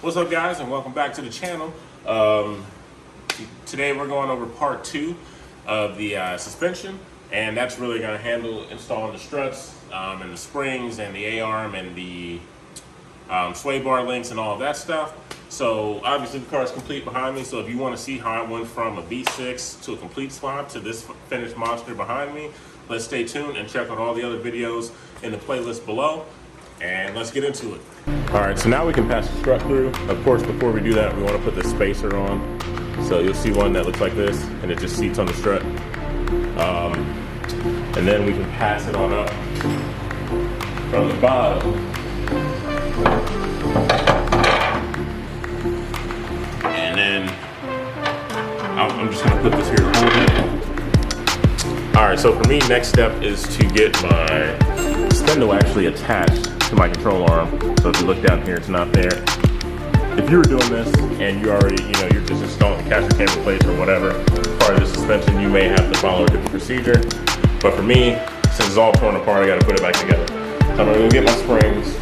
What's up, guys, and welcome back to the channel. Today we're going over part 2 of the suspension, and that's really going to handle installing the struts and the springs and the A-arm and the sway bar links and all of that stuff. So obviously the car is complete behind me, so if you want to see how I went from a V6 to a complete swap to this finished monster behind me, let's stay tuned and check out all the other videos in the playlist below, and let's get into it. All right, so now we can pass the strut through. Of course, before we do that, we want to put the spacer on. So you'll see one that looks like this, and it just seats on the strut. And then we can pass it on up from the bottom. And then I'm just gonna put this here to hold it. All right, so for me, next step is to get my spindle actually attached to my control arm. So if you look down here, it's not there. If you were doing this and you already, you're just installing the caster cable plates or whatever, part of the suspension, you may have to follow a different procedure. But for me, since it's all torn apart, I gotta put it back together. So I'm gonna go get my springs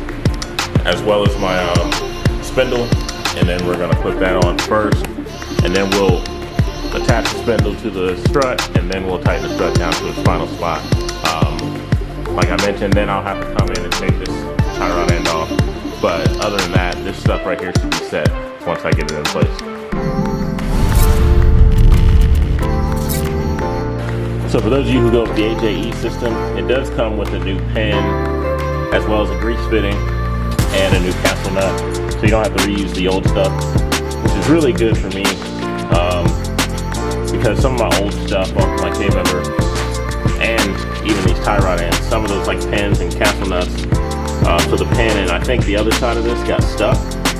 as well as my spindle, and then we're gonna put that on first, and then we'll attach the spindle to the strut, and then we'll tighten the strut down to its final spot. Like I mentioned, then I'll have to come in and take this tie rod end off. But other than that, this stuff right here should be set once I get it in place. So for those of you who go with the AJE system, it does come with a new pin, as well as a grease fitting, and a new castle nut. So you don't have to reuse the old stuff, which is really good for me, because some of my old stuff off my K-member, and even these tie rod ends, some of those like pins and castle nuts, so the pin and I think the other side of this got stuck.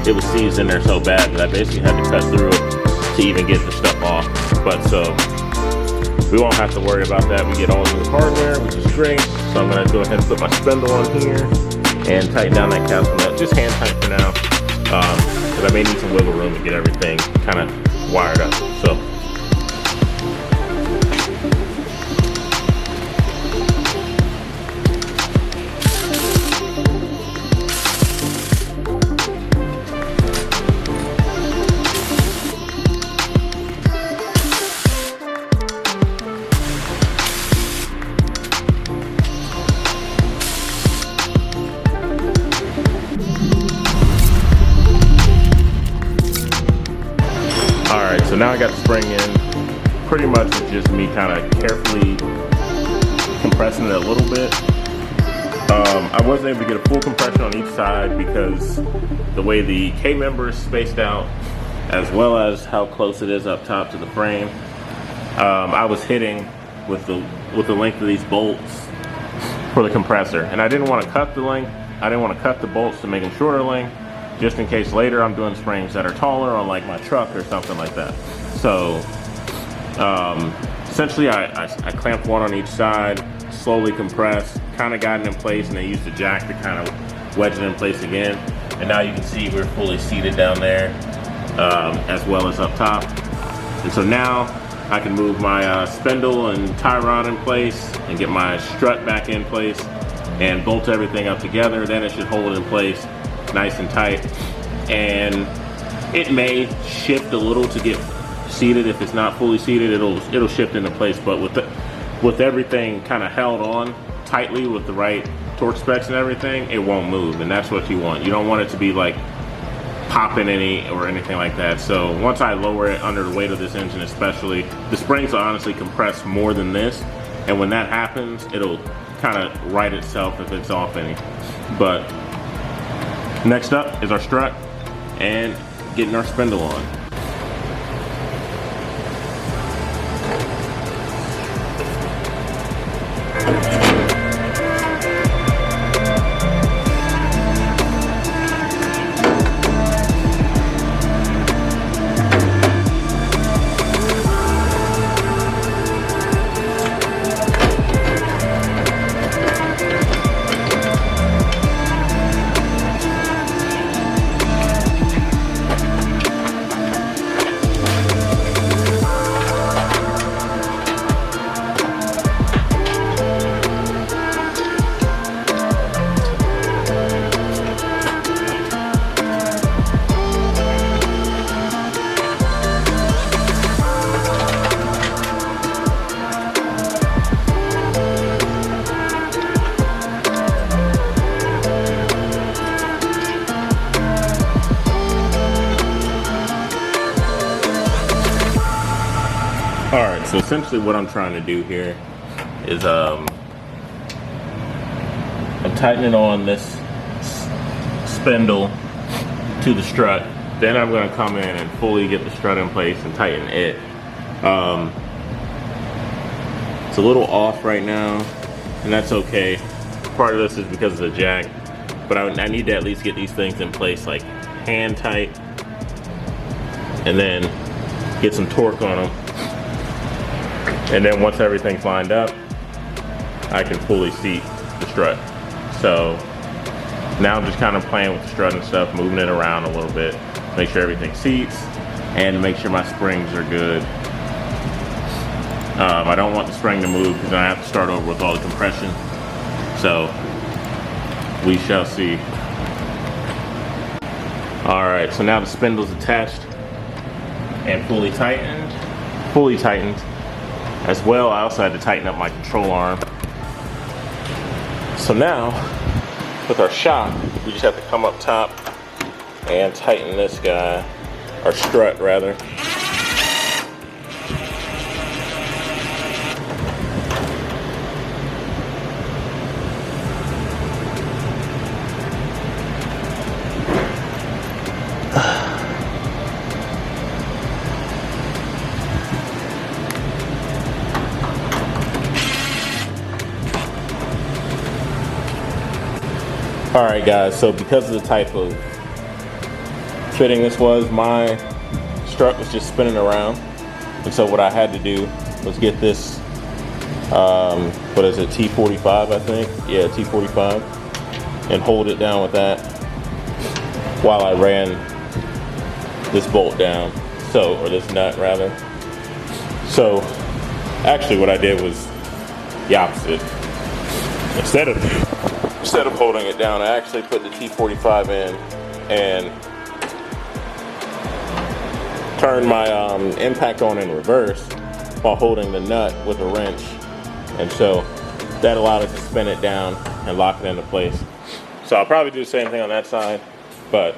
It was seized in there so bad that I basically had to cut through it to even get the stuff off. But so we won't have to worry about that. We get all new hardware, which is great. So I'm gonna go ahead and put my spindle on here and tighten down that castle nut. Just hand tight for now, because I may need some wiggle room to get everything kind of wired up. So. So now I got the spring in. Pretty much it's just me kind of carefully compressing it a little bit. I wasn't able to get a full compression on each side because the way the K-member is spaced out, as well as how close it is up top to the frame, I was hitting with the length of these bolts for the compressor, and I didn't want to cut the length. I didn't want to cut the bolts to make them shorter length, just in case later I'm doing springs that are taller on like my truck or something like that. So essentially I clamped one on each side, slowly compressed, kind of got it in place, and then used the jack to kind of wedge it in place again. And now you can see we're fully seated down there, as well as up top. And so now I can move my spindle and tie rod in place and get my strut back in place and bolt everything up together. Then it should hold it in place nice and tight, and it may shift a little to get seated. If it's not fully seated, it'll shift into place, but with everything kind of held on tightly with the right torque specs and everything, it won't move, and that's what you want. You don't want it to be like popping or anything like that. So once I lower it under the weight of this engine especially, the springs will honestly compress more than this, and when that happens, it'll kind of right itself if it's off any. But next up is our strut and getting our spindle on. All right, so essentially what I'm trying to do here is I'm tightening on this spindle to the strut. Then I'm going to come in and fully get the strut in place and tighten it. It's a little off right now, and that's okay. Part of this is because of the jack, but I need to at least get these things in place like hand tight, and then get some torque on them. And then once everything's lined up, I can fully seat the strut. So now I'm just kind of playing with the strut and stuff, moving it around a little bit, make sure everything seats, and make sure my springs are good. I don't want the spring to move because I have to start over with all the compression. So we shall see. All right, so now the spindle's attached and fully tightened. As well, I also had to tighten up my control arm. So now, with our shock, we just have to come up top and tighten this guy, or strut rather. All right, guys, so because of the type of fitting this was, my strut was just spinning around. And so what I had to do was get this, what is it, T45, I think? Yeah, T45, and hold it down with that while I ran this bolt down, or this nut rather. So actually what I did was the opposite. Instead of holding it down, I actually put the T45 in and turned my impact on in reverse while holding the nut with a wrench. And so that allowed us to spin it down and lock it into place. So I'll probably do the same thing on that side, but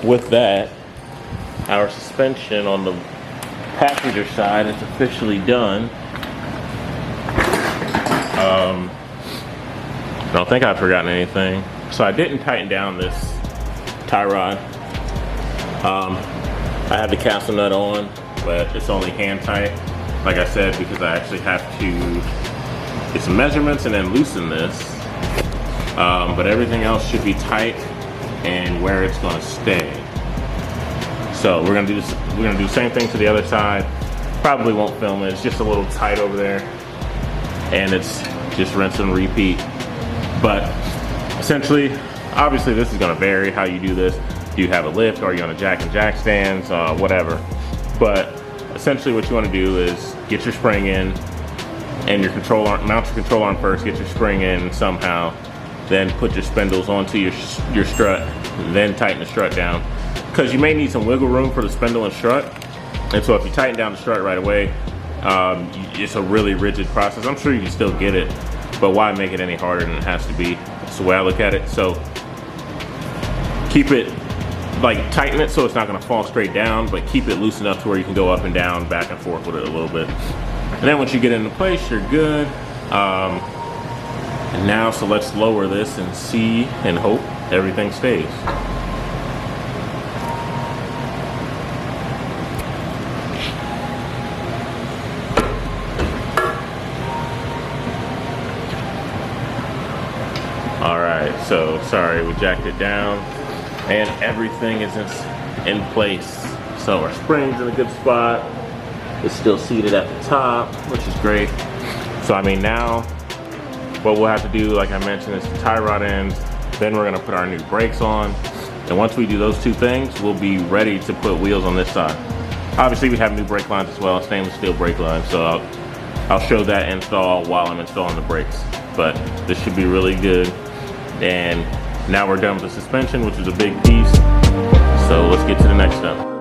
with that, our suspension on the passenger side is officially done. I don't think I've forgotten anything. So I didn't tighten down this tie rod. I have the castle nut on, but it's only hand tight, like I said, because I actually have to get some measurements and then loosen this. But everything else should be tight and where it's going to stay. So we're gonna do this. We're gonna do the same thing to the other side. Probably won't film it. It's just a little tight over there, and it's just rinse and repeat. But essentially, obviously this is gonna vary how you do this. Do you have a lift? Or are you on a jack and jack stands? Whatever. But essentially what you wanna do is get your spring in and your control arm, mount your control arm first, get your spring in somehow, then put your spindles onto your strut, then tighten the strut down. Because you may need some wiggle room for the spindle and strut. And so if you tighten down the strut right away, it's a really rigid process. I'm sure you can still get it, but why make it any harder than it has to be? That's the way I look at it. So keep it, tighten it so it's not gonna fall straight down, but keep it loose enough to where you can go up and down, back and forth with it a little bit. And then once you get it into place, you're good. And now, so let's lower this and see and hope everything stays. Alright, so sorry, we jacked it down and everything is in place. So our spring's in a good spot. It's still seated at the top, which is great. So I mean, now what we'll have to do, like I mentioned, is the tie rod ends. Then we're gonna put our new brakes on. And once we do those two things, we'll be ready to put wheels on this side. Obviously we have new brake lines as well, stainless steel brake lines. So I'll show that install while I'm installing the brakes. But this should be really good. And now we're done with the suspension, which is a big piece. So let's get to the next step.